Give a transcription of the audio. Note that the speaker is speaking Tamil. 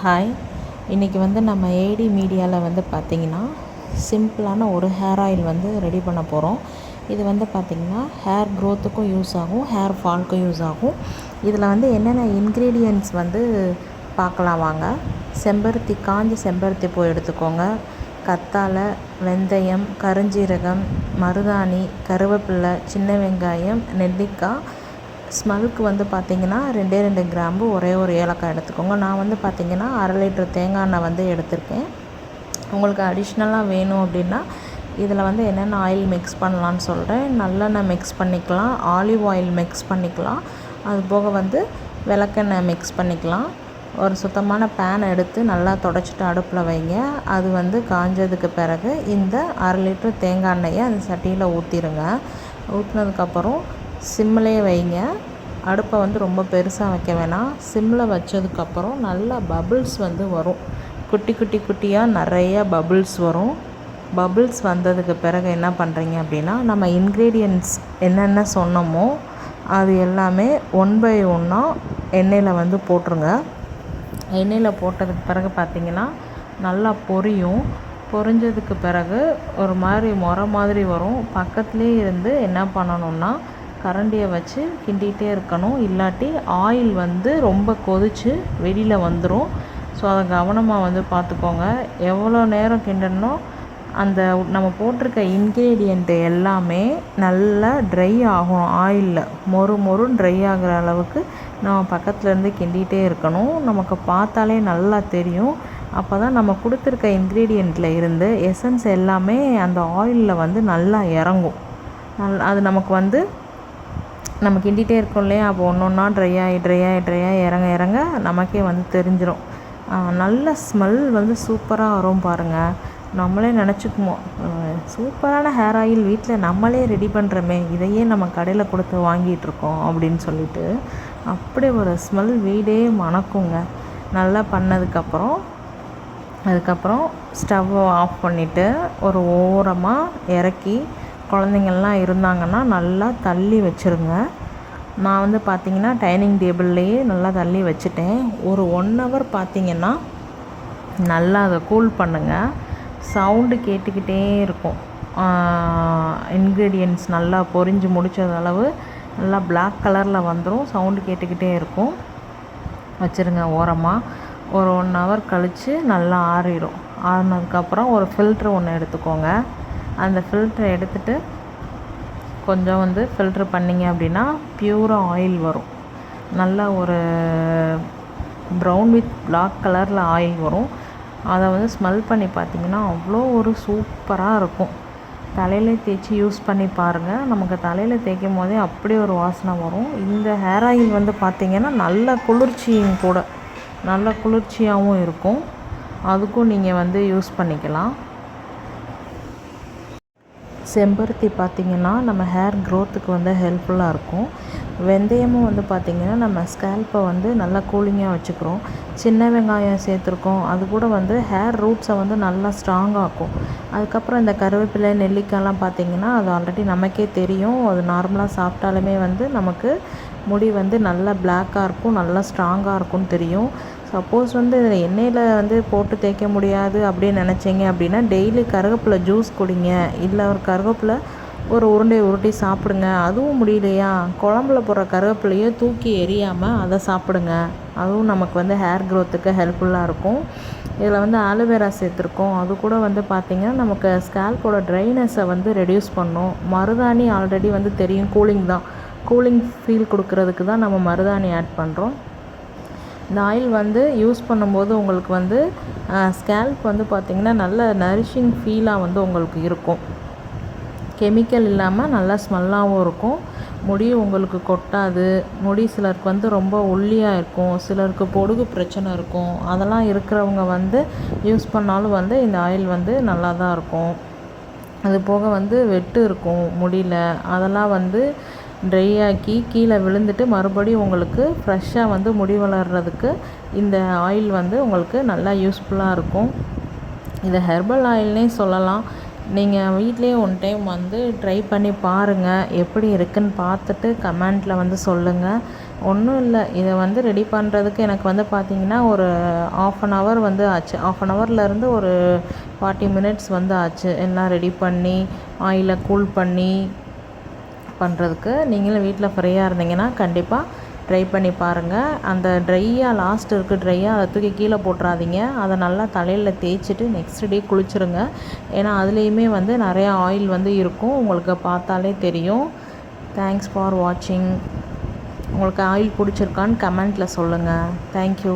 ஹாய், இன்றைக்கி வந்து நம்ம ஏடி மீடியாவில் வந்து பார்த்திங்கன்னா சிம்பிளான ஒரு ஹேர் ஆயில் வந்து ரெடி பண்ண போகிறோம். இது வந்து பார்த்திங்கன்னா ஹேர் க்ரோத்துக்கும் யூஸ் ஆகும், ஹேர் ஃபால்க்கும் யூஸ் ஆகும். இதில் வந்து என்னென்ன இன்க்ரீடியன்ட்ஸ் வந்து பார்க்கலாம் வாங்க. காஞ்ச செம்பருத்தி பூ எடுத்துக்கோங்க, கத்தாழை, வெந்தயம், கருஞ்சீரகம், மருதாணி, கருவேப்பிலை, சின்ன வெங்காயம், நெல்லிக்காய். ஸ்மெல்லுக்கு வந்து பார்த்திங்கன்னா 2 கிராம்பு, ஒரே ஒரு ஏலக்காய் எடுத்துக்கோங்க. நான் வந்து பார்த்திங்கன்னா 1/2 லிட்டர் தேங்காய் எண்ணெய் வந்து எடுத்திருக்கேன். உங்களுக்கு அடிஷ்னலாக வேணும் அப்படின்னா இதில் வந்து என்னென்ன ஆயில் மிக்ஸ் பண்ணலான்னு சொல்கிறேன். நல்லெண்ணெய் மிக்ஸ் பண்ணிக்கலாம், ஆலிவ் ஆயில் மிக்ஸ் பண்ணிக்கலாம், அது போக வந்து விளக்கெண்ணெய் மிக்ஸ் பண்ணிக்கலாம். ஒரு சுத்தமான பேன் எடுத்து நல்லா தொடச்சிட்டு அடுப்பில் வைங்க. அது வந்து காஞ்சதுக்கு பிறகு இந்த 1/2 லிட்டர் தேங்காய் எண்ணெயை அந்த சட்டியில் ஊற்றிடுங்க. ஊற்றினதுக்கப்புறம் சிம்மிலே வைங்க. அடுப்பை வந்து ரொம்ப பெருசாக வைக்க வேணாம். சிம்மில் வச்சதுக்கப்புறம் நல்லா பபிள்ஸ் வந்து வரும். குட்டியாக நிறைய பபிள்ஸ் வரும். பபிள்ஸ் வந்ததுக்கு பிறகு என்ன பண்ணுறீங்க அப்படின்னா, நம்ம இன்க்ரீடியன்ட்ஸ் என்னென்ன சொன்னோமோ அது எல்லாமே 1 பை 1 எண்ணெயில் வந்து போட்டுருங்க. எண்ணெயில் போட்டதுக்கு பிறகு பார்த்திங்கன்னா நல்லா பொரிஞ்சதுக்கு பிறகு ஒரு மாதிரி வரும். பக்கத்துலேயே இருந்து என்ன பண்ணணுன்னா கரண்டியை வச்சு கிண்டிகிட்டே இருக்கணும். இல்லாட்டி ஆயில் வந்து ரொம்ப கொதித்து வெளியில் வந்துடும். ஸோ அதை கவனமாக வந்து பார்த்துக்கோங்க. எவ்வளோ நேரம் கிண்டணும், அந்த நம்ம போட்டிருக்க இன்க்ரீடியண்ட்டு எல்லாமே நல்லா ட்ரை ஆகும். ஆயிலில் மொறுன்னு ட்ரை ஆகிற அளவுக்கு நம்ம பக்கத்துலேருந்து கிண்டிகிட்டே இருக்கணும். நமக்கு பார்த்தாலே நல்லா தெரியும். அப்போ தான் நம்ம கொடுத்துருக்க இன்க்ரீடியண்ட்டில் இருந்து எசன்ஸ் எல்லாமே அந்த ஆயிலில் வந்து நல்லா இறங்கும். அது நமக்கு வந்து நம்ம கிண்டிகிட்டே இருக்கோம் இல்லையா, அப்போ ஒன்றா ட்ரை ஆகி இறங்க நமக்கே வந்து தெரிஞ்சிடும். நல்ல ஸ்மெல் வந்து சூப்பராக வரும் பாருங்கள். நம்மளே நினச்சிக்குவோம், சூப்பரான ஹேர் ஆயில் வீட்டில் நம்மளே ரெடி பண்ணுறோமே, இதையே நம்ம கடையில் கொடுத்து வாங்கிட்டுருக்கோம் அப்படின்னு சொல்லிட்டு அப்படி ஒரு ஸ்மெல் வீடே மணக்குங்க. நல்லா அதுக்கப்புறம் ஸ்டவ்வை ஆஃப் பண்ணிவிட்டு ஒரு ஓரமாக இறக்கி, குழந்தைங்கள்லாம் இருந்தாங்கன்னா நல்லா தள்ளி வச்சுருங்க. நான் வந்து பார்த்திங்கன்னா டைனிங் டேபிள்லேயே நல்லா தள்ளி வச்சுட்டேன். ஒரு 1 ஹவர் பார்த்திங்கன்னா நல்லா அதை கூல் பண்ணுங்கள். சவுண்டு கேட்டுக்கிட்டே இருக்கும். இன்க்ரீடியன்ட்ஸ் நல்லா பொரிஞ்சு முடித்தது அளவு நல்லா பிளாக் கலரில் வந்துடும். சவுண்டு கேட்டுக்கிட்டே இருக்கும். வச்சுருங்க ஓரமாக. ஒரு 1 ஹவர் கழித்து நல்லா ஆறிடும். ஆறினதுக்கப்புறம் ஒரு ஃபில்ட்ரு ஒன்று எடுத்துக்கோங்க. அந்த ஃபில்ட்ரை எடுத்துகிட்டு கொஞ்சம் வந்து ஃபில்ட்ரு பண்ணிங்க அப்படின்னா பியூராக ஆயில் வரும். நல்லா ஒரு ப்ரௌன் வித் பிளாக் கலரில் ஆயில் வரும். அதை வந்து ஸ்மெல் பண்ணி பார்த்திங்கன்னா அவ்வளோ ஒரு சூப்பராக இருக்கும். தலையில் தேய்ச்சி யூஸ் பண்ணி பாருங்கள். நமக்கு தலையில் தேய்க்கும் போதே அப்படி ஒரு வாசனை வரும். இந்த ஹேர் ஆயில் வந்து பார்த்திங்கன்னா நல்ல குளிர்ச்சியாகவும் இருக்கும். அதுக்கும் நீங்கள் வந்து யூஸ் பண்ணிக்கலாம். செம்பருத்தி பார்த்திங்கன்னா நம்ம ஹேர் க்ரோத்துக்கு வந்து ஹெல்ப்ஃபுல்லாக இருக்கும். வெந்தயமும் வந்து பார்த்திங்கன்னா நம்ம ஸ்கேல்ப்பை வந்து நல்லா கூலிங்காக வச்சுக்கிறோம். சின்ன வெங்காயம் சேர்த்துருக்கோம், அது கூட வந்து ஹேர் ரூட்ஸை வந்து நல்லா ஸ்ட்ராங்காகும். அதுக்கப்புறம் இந்த கருவேப்பிலை, நெல்லிக்காய்லாம் பார்த்திங்கன்னா அது ஆல்ரெடி நமக்கே தெரியும். அது நார்மலாக சாப்பிட்டாலுமே வந்து நமக்கு முடி வந்து நல்லா பிளாக்காக இருக்கும், நல்லா ஸ்ட்ராங்காக இருக்கும்னு தெரியும். சப்போஸ் வந்து இதில் எண்ணெயில் வந்து போட்டு தேய்க்க முடியாது அப்படின்னு நினச்சிங்க அப்படின்னா டெய்லி கருவேப்பிலை ஜூஸ் குடிங்க. இல்லை ஒரு கருவேப்பிலை ஒரு உருட்டி சாப்பிடுங்க. அதுவும் முடியலையா, குழம்புல போடுற கருவேப்பிலையை தூக்கி எறியாமல் அதை சாப்பிடுங்க. அதுவும் நமக்கு வந்து ஹேர் க்ரோத்துக்கு ஹெல்ப்ஃபுல்லாக இருக்கும். இதில் வந்து ஆலோவேரா சேர்த்துருக்கோம். அது கூட வந்து பார்த்திங்கன்னா நமக்கு ஸ்கேல்போட ட்ரைனஸை வந்து ரெடியூஸ் பண்ணும். மருதாணி ஆல்ரெடி வந்து தெரியும், கூலிங் ஃபீல் கொடுக்கறதுக்கு தான் நம்ம மருதாணி ஆட் பண்ணுறோம். இந்த ஆயில் வந்து யூஸ் பண்ணும்போது உங்களுக்கு வந்து ஸ்கேல்ப் வந்து பார்த்திங்கன்னா நல்ல நரிஷிங் ஃபீலாக வந்து உங்களுக்கு இருக்கும். கெமிக்கல் இல்லாமல் நல்லா ஸ்மெல்லாகவும் இருக்கும். முடி உங்களுக்கு கொட்டாது. முடி சிலருக்கு வந்து ரொம்ப ஒல்லியாக இருக்கும், சிலருக்கு பொடுகு பிரச்சனை இருக்கும். அதெல்லாம் இருக்கிறவங்க வந்து யூஸ் பண்ணாலும் வந்து இந்த ஆயில் வந்து நல்லா தான் இருக்கும். அது போக வந்து வெட்டு இருக்கும் முடியல, அதெல்லாம் வந்து ட்ரை ஆக்கி கீழே விழுந்துட்டு மறுபடியும் உங்களுக்கு ஃப்ரெஷ்ஷாக வந்து முடி வளர்கிறதுக்கு இந்த ஆயில் வந்து உங்களுக்கு நல்லா யூஸ்ஃபுல்லாக இருக்கும். இதை ஹெர்பல் ஆயில்னே சொல்லலாம். நீங்கள் வீட்டிலே 1 டைம் வந்து ட்ரை பண்ணி பாருங்கள். எப்படி இருக்குதுன்னு பார்த்துட்டு கமெண்ட்டில் வந்து சொல்லுங்கள். ஒன்றும் இல்லை, இதை வந்து ரெடி பண்ணுறதுக்கு எனக்கு வந்து பார்த்திங்கன்னா ஒரு ஆஃப் அன் ஹவர் வந்து ஆச்சு. ஆஃப் அன் ஹவர்லேருந்து ஒரு 40 மினிட்ஸ் வந்து ஆச்சு எல்லாம் ரெடி பண்ணி ஆயிலை கூல் பண்ணி பண்ணுறதுக்கு. நீங்களும் வீட்டில் ஃப்ரீயாக இருந்தீங்கன்னா கண்டிப்பாக ட்ரை பண்ணி பாருங்கள். அந்த ட்ரையாக லாஸ்ட் இருக்குது ட்ரையாக அதை தூக்கி கீழே போட்டுறாதீங்க. அதை நல்லா தலையில் தேய்ச்சிட்டு நெக்ஸ்ட் டே குளிச்சுருங்க. ஏன்னா அதுலேயுமே வந்து நிறையா ஆயில் வந்து இருக்கும், உங்களுக்கு பார்த்தாலே தெரியும். தேங்க்ஸ் ஃபார் வாட்சிங். உங்களுக்கு ஆயில் பிடிச்சிருக்கான்னு கமெண்ட்டில் சொல்லுங்கள். தேங்க்யூ.